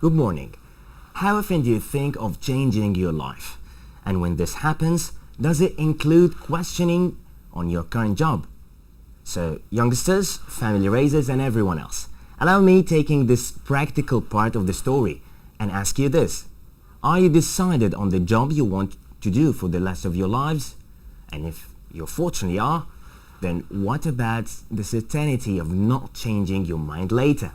Good morning. How often do you think of changing your life? And when this happens, does it include questioning on your current job? So, youngsters, family raisers, and everyone else, allow me taking this practical part of the story and ask you this. Are you decided on the job you want to do for the rest of your lives? And if you fortunately are, then what about the certainty of not changing your mind later?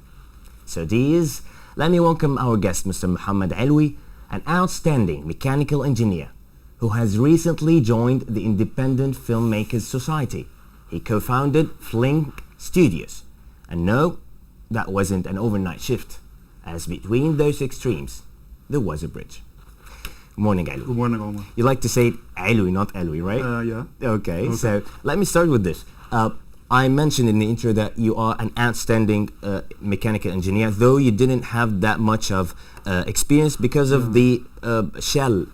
So dears, let me welcome our guest, Mr. Muhammad Alwi, an outstanding mechanical engineer who has recently joined the Independent Filmmakers Society. He co-founded Flink Studios. And no, that wasn't an overnight shift, as between those extremes, there was a bridge. Good morning, Alwi. Good morning, Omar. You like to say it Alwi, not Alwi, right? Yeah. Okay, so let me start with this. I mentioned in the intro that you are an outstanding mechanical engineer, though you didn't have that much of experience because of the shell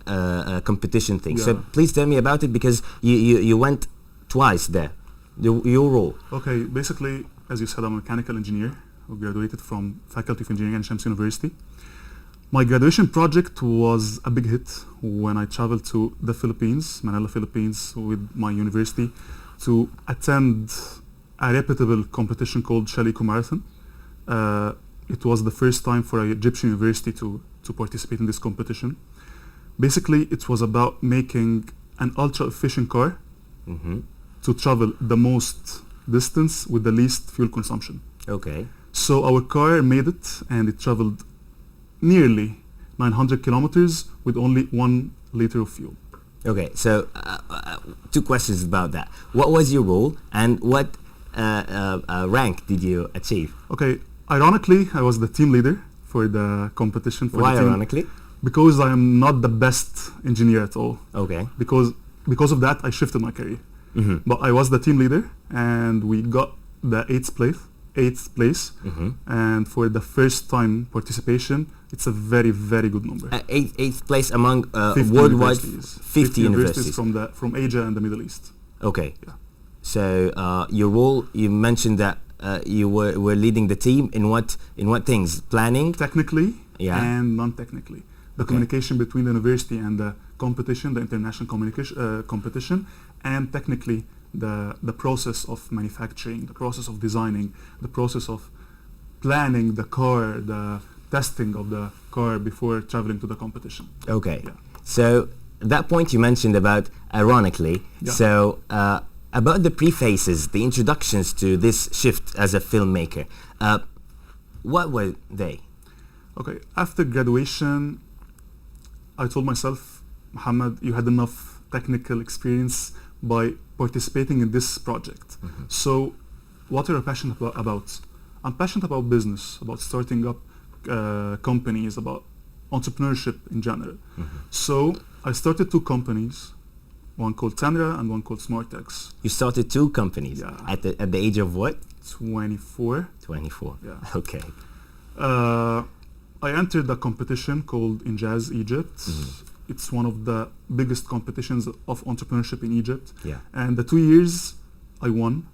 competition thing. Yeah. So please tell me about it, because you went twice there. Your role. Okay, basically, as you said, I'm a mechanical engineer who graduated from Faculty of Engineering at Shams University. My graduation project was a big hit when I traveled to the Philippines, Manila, Philippines, with my university to attend a reputable competition called Shell Eco Marathon. It was the first time for an Egyptian university to participate in this competition. Basically, it was about making an ultra-efficient car to travel the most distance with the least fuel consumption. Okay. So our car made it, and it traveled nearly 900 kilometers with only 1 liter of fuel. Okay, so two questions about that. What was your role, and what rank did you achieve? Okay, ironically, I was the team leader for the competition. Why the team, ironically? Because I am not the best engineer at all. Okay. Because of that, I shifted my career. But I was the team leader, and we got the eighth place. And for the first time participation, it's a very, very good number. Eighth place among 50 worldwide universities. 50 universities. From Asia and the Middle East. Okay. Yeah. So your role, you mentioned that you were leading the team in what things? Planning? Technically and non-technically. The Okay. communication between the university and the competition, the international competition, and technically the process of manufacturing, the process of designing, the process of planning the car, the testing of the car before traveling to the competition. Okay. Yeah. So that point you mentioned about ironically. Yeah. So about the prefaces, the introductions to this shift as a filmmaker, what were they? Okay, after graduation, I told myself, Muhammad, you had enough technical experience by participating in this project. So what are you passionate about? I'm passionate about business, about starting up companies, about entrepreneurship in general. So I started 2 companies, one called Tanra and one called SmartX. You started 2 companies. Yeah. At the age of what? 24. 24. Yeah. Okay. I entered a competition called Injaz Egypt. It's one of the biggest competitions of entrepreneurship in Egypt. Yeah. And the 2 years I won.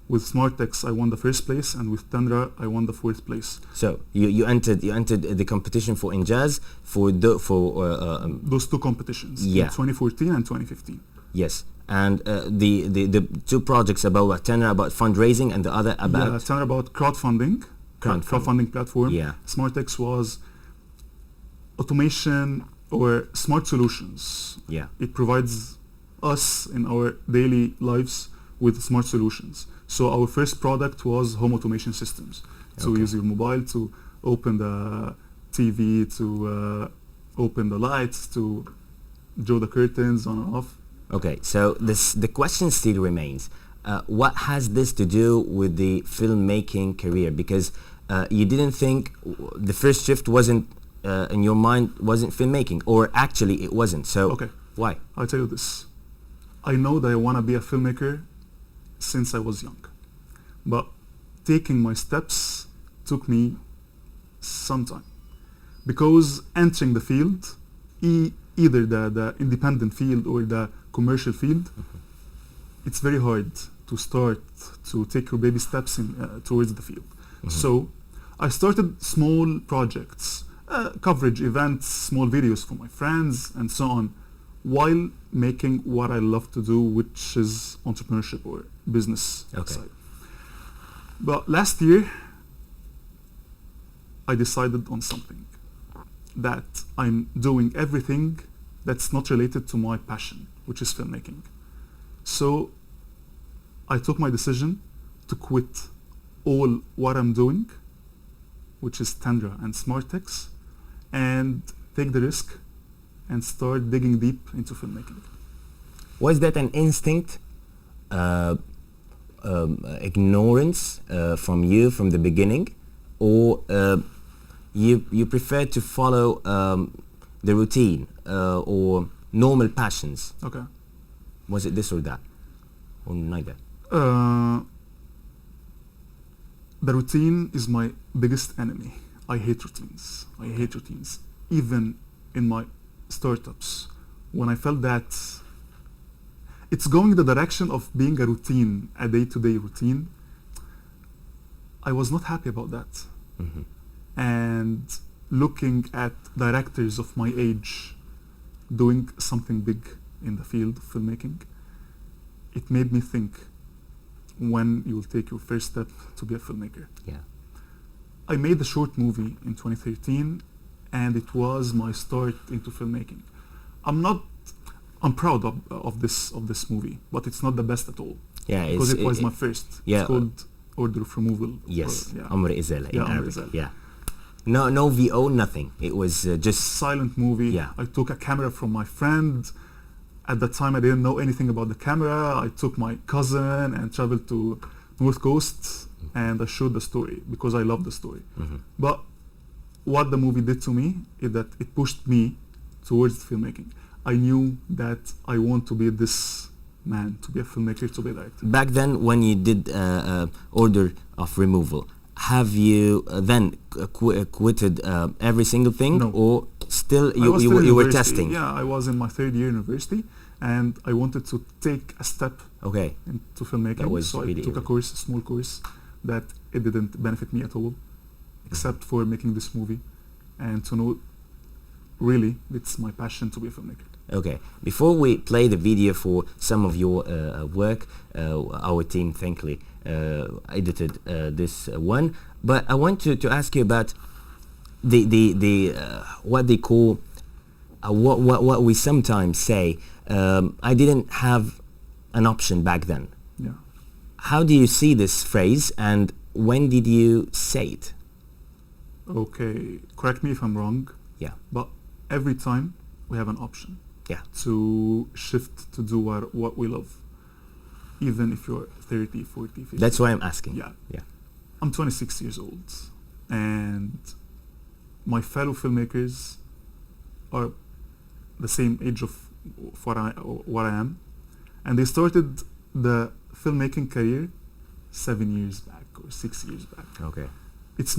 With SmartX I won the first place, and with Tanra I won the 4th place. So you entered the competition for Injaz for Those 2 competitions, Yeah. in 2014 and 2015. yes, and the 2 projects about Tanra about fundraising, and the other about Yeah, Tanra about crowdfunding platform. Yeah. SmartX was automation or smart solutions. Yeah. It provides us in our daily lives with smart solutions. So our first product was home automation systems. So we use your mobile to open the TV, to open the lights, to draw the curtains on and off. Okay, so the question still remains. What has this to do with the filmmaking career? Because you didn't think the first shift wasn't in your mind wasn't filmmaking, or actually it wasn't. So Okay. why? I'll tell you this. I know that I want to be a filmmaker since I was young. But taking my steps took me some time. Because entering the field, either the independent field or the commercial field, it's very hard to start to take your baby steps in, towards the field. So I started small projects. coverage, events, small videos for my friends, and so on, while making what I love to do, which is entrepreneurship or business side. But last year, I decided on something, that I'm doing everything that's not related to my passion, which is filmmaking. So I took my decision to quit all what I'm doing, which is Tandra and SmartX, and take the risk and start digging deep into filmmaking. Was that an instinct, ignorance from you from the beginning, or you prefer to follow the routine or normal passions? Okay. Was it this or that, or neither? The routine is my biggest enemy. I hate routines. I hate routines. Even in my startups, when I felt that it's going the direction of being a routine, a day-to-day routine, I was not happy about that. Mm-hmm. And looking at directors of my age doing something big in the field of filmmaking, it made me think, when you will take your first step to be a filmmaker. Yeah. I made a short movie in 2013, and it was my start into filmmaking. I'm proud of this movie, but it's not the best at all. Yeah, because it was my first. Yeah. It's called Order of Removal. Yes, yeah. Omar Izala in Omar Arabic. Izala. Yeah. No VO, nothing. It was just silent movie. Yeah. I took a camera from my friend. At that time, I didn't know anything about the camera. I took my cousin and traveled to North Coast, and I showed the story because I love the story. Mm-hmm. But what the movie did to me is that it pushed me towards filmmaking. I knew that I want to be this man, to be a filmmaker, to be a director. Back then, when you did Order of Removal, have you then quitted every single thing? No. Or still you were testing? Yeah, I was in my third year university, and I wanted to take a step into filmmaking. So I took a small course, that it didn't benefit me at all, except for making this movie, and to know really it's my passion to be a filmmaker. Okay, before we play the video for some of your work, our team thankfully edited this one, but I want to ask you about the what they call what we sometimes say, I didn't have an option back then. Yeah. How do you see this phrase, and when did you say it? Okay, correct me if I'm wrong. Yeah. But every time we have an option. Yeah. To shift to do what we love, even if you're 30, 40, 50. That's why I'm asking. Yeah. Yeah. I'm 26 years old, and my fellow filmmakers are the same age of what I am, and they started the filmmaking career 7 years back or 6 years back. Okay. It's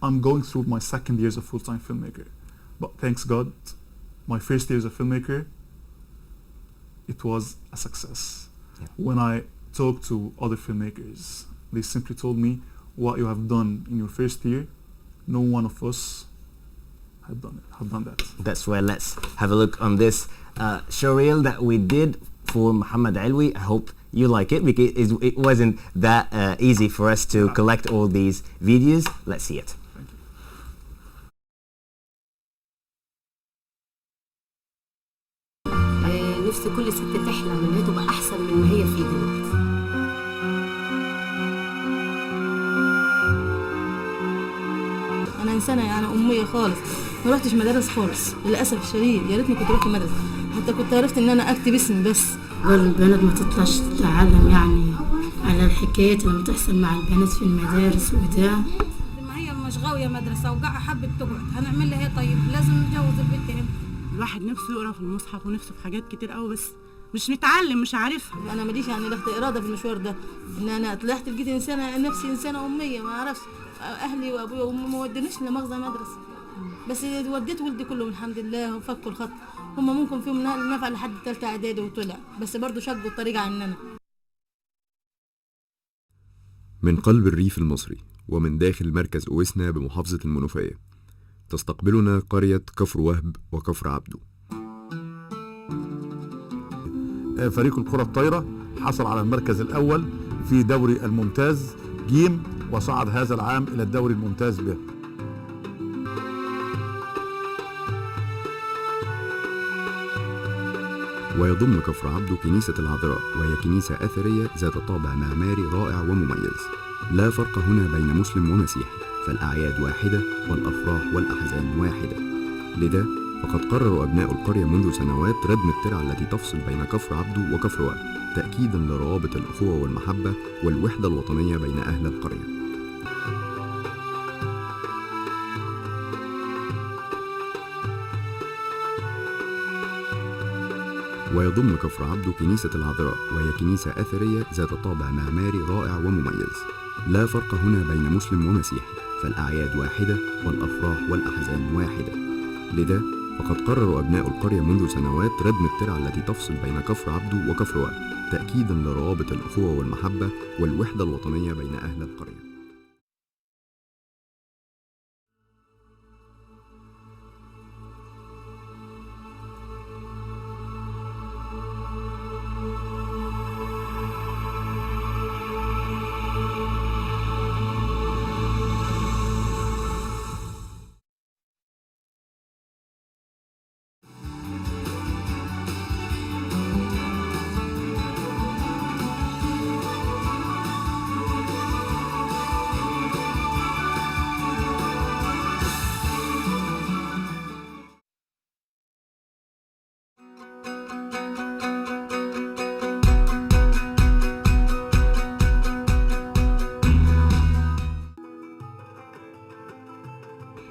I'm going through my second year as a full-time filmmaker, but thanks God, my first year as a filmmaker, it was a success. Yeah. When I talked to other filmmakers, they simply told me, what you have done in your first year, no one of us have done that. That's why let's have a look on this showreel that we did for Muhammad Alwi. I hope you like it, because it wasn't that easy for us to collect all these videos. Let's see it. نفسي كل ست تحلم ان هي تبقى احسن من ما هي فيه دلوقتي. انا انسانه يعني اميه خالص، ما رحتش مدارس خالص للاسف الشديد. يا ريتني كنت رحت مدرسه، حتى كنت عرفت ان انا اكتب اسمي بس. والبنات ما تطلعش تتعلم يعني على الحكايات اللي بتحصل مع البنات في المدارس وده. ما هي مش غاويه مدرسه وقاعده حبت تقعد، هنعمل لها ايه؟ طيب لازم نجوز البنت هنا. الواحد نفسه يقرا في المصحف ونفسه في حاجات كتير قوي، بس مش متعلم، مش عارفها. انا ماليش يعني ضغط اراده في المشوار ده، ان انا طلعت لقيت انسانه، نفسي انسانه اميه ما اعرفش. اهلي وابويا وامي ما ودونيش لمغزى مدرسه، بس وديت ولدي كلهم الحمد لله وفكوا الخط. هم ممكن فيهم نفع لحد ثالثه اعدادي وطلع، بس برضه شقوا الطريق عننا. من قلب الريف المصري ومن داخل مركز أويسنا بمحافظة المنوفية، تستقبلنا قرية كفر وهب وكفر عبده. فريق الكرة الطايرة حصل على المركز الأول في دوري الممتاز جيم، وصعد هذا العام إلى الدوري الممتاز ب. ويضم كفر عبده كنيسة العذراء، وهي كنيسة أثرية ذات طابع معماري رائع ومميز. لا فرق هنا بين مسلم ومسيحي، فالأعياد واحدة والأفراح والأحزان واحدة. لذا فقد قرروا أبناء القرية منذ سنوات ردم الترعة التي تفصل بين كفر عبده وكفر وهب، تأكيدا لروابط الأخوة والمحبة والوحدة الوطنية بين أهل القرية. ويضم كفر عبده كنيسة العذراء، وهي كنيسة أثرية ذات طابع معماري رائع ومميز. لا فرق هنا بين مسلم ومسيحي، فالأعياد واحدة والأفراح والأحزان واحدة. لذا فقد قرروا أبناء القرية منذ سنوات ردم الترعة التي تفصل بين كفر عبده وكفر وهب، تأكيدا لروابط الأخوة والمحبة والوحدة الوطنية بين أهل القرية.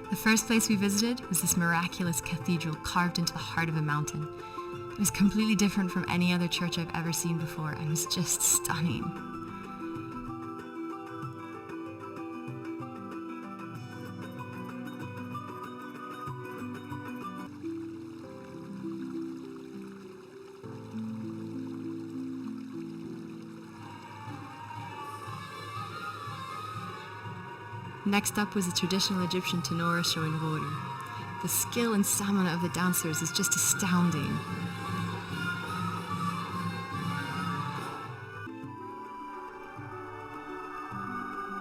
The first place we visited was this miraculous cathedral carved into the heart of a mountain. It was completely different from any other church I've ever seen before and was just stunning. Next up was a traditional Egyptian tenora showing Rori. The skill and stamina of the dancers is just astounding.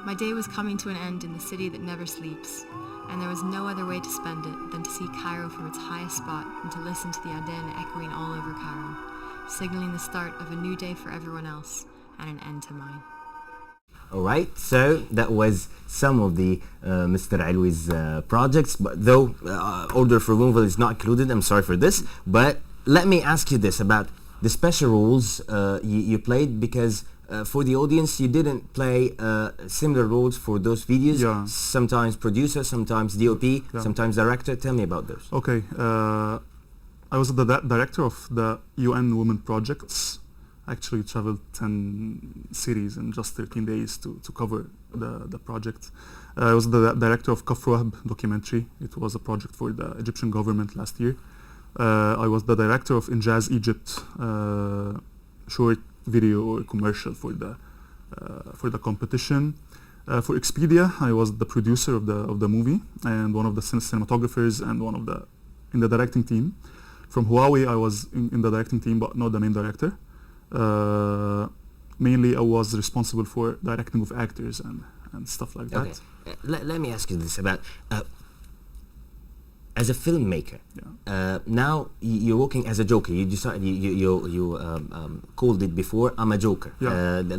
My day was coming to an end in the city that never sleeps, and there was no other way to spend it than to see Cairo from its highest spot and to listen to the Adhan echoing all over Cairo, signaling the start of a new day for everyone else and an end to mine. Alright, so that was some of the Mr. Alwi's projects, but though order for removal is not included, I'm sorry for this, but let me ask you this about the special roles you played, because for the audience you didn't play similar roles for those videos. Yeah. Sometimes producer, sometimes DOP, sometimes director. Tell me about those. Okay, I was the director of the UN Women Projects. Actually traveled 10 cities in just 13 days to cover the project. I was the director of Kafr Wahb documentary. It was a project for the Egyptian government last year. I was the director of Injaz Egypt short video or commercial for the competition. For Expedia, I was the producer of the movie and one of the cinematographers and one of the in the directing team. From Huawei, I was in the directing team but not the main director. Mainly I was responsible for directing of actors and stuff like that. Okay. Let me ask you this about as a filmmaker. Now you're working as a joker. You decided you called it before, I'm a joker.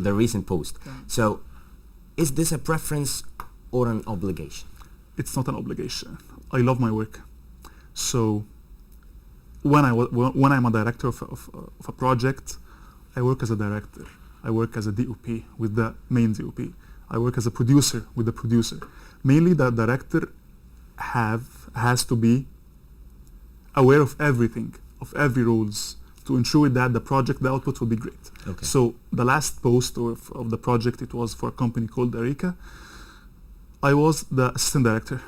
The recent post. So is this a preference or an obligation? It's not an obligation. I love my work. So when I'm a director of a project, I work as a director. I work as a DOP with the main DOP. I work as a producer with the producer. Mainly the director has to be aware of everything, of every rules, to ensure that the output will be great. Okay. So the last post of the project, it was for a company called Arika. I was the assistant director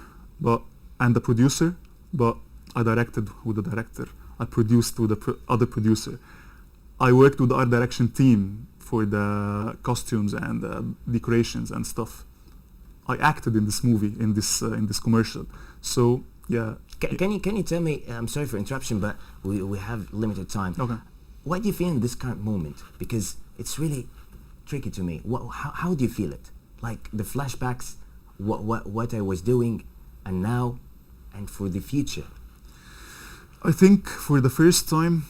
and the producer, but I directed with the director. I produced with the other producer. I worked with the art direction team for the costumes and decorations and stuff. I acted in this movie, in this commercial. So Yeah. Can you tell me? I'm sorry for interruption, but we have limited time. Okay. What do you feel in this current moment? Because it's really tricky to me. How do you feel it? Like the flashbacks, what I was doing, and now, and for the future. I think for the first time,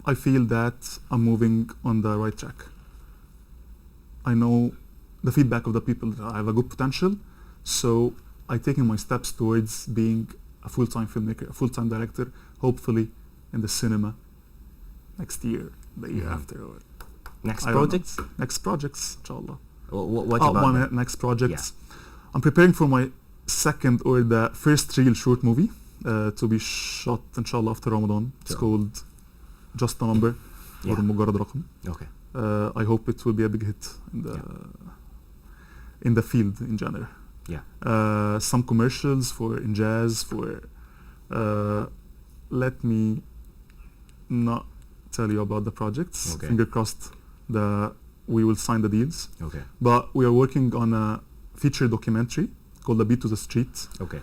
I feel that I'm moving on the right track. I know the feedback of the people that I have a good potential, so I'm taking my steps towards being a full-time filmmaker, a full-time director, hopefully in the cinema next year, the year after. Or Next I don't know. projects? Next projects, inshallah. What about my that? next projects? I'm preparing for my second or the first real short movie to be shot inshallah after Ramadan. It's Sure. called Just a Number Yeah. or مجرد رقم. Okay. I hope it will be a big hit in the field in general. Yeah. Some commercials for Injaz for let me not tell you about the projects. Okay. Finger crossed we will sign the deals. Okay. But we are working on a feature documentary called The Beat to the Street. Okay.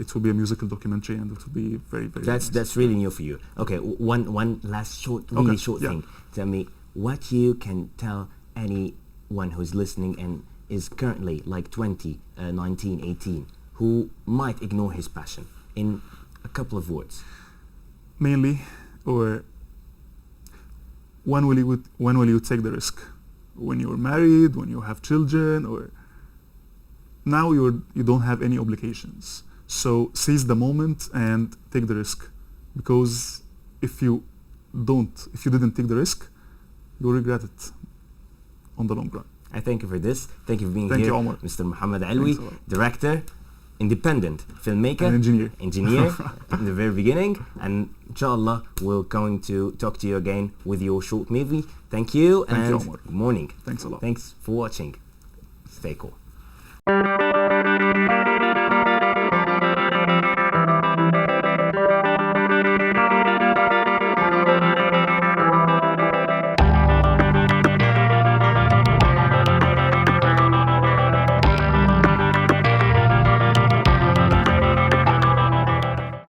It will be a musical documentary and it will be very, very nice. That's really new for you. Okay. One last really short yeah. thing. Tell me what you can tell anyone who's listening and is currently like 20, 19, 18, who might ignore his passion in a couple of words. Mainly, or when will you take the risk? When you're married, when you have children, or now you don't have any obligations. So seize the moment and take the risk, because if you didn't take the risk, you'll regret it on the long run. I thank you for this. Thank you for being Thank here, you, Omar. Mr. Muhammad Alwi, Thanks a lot. director, independent filmmaker, An engineer. in the very beginning, and inshallah we're going to talk to you again with your short movie. Thank you, Thank you, and Omar. good morning. Thanks a lot. Thanks for watching. Stay cool.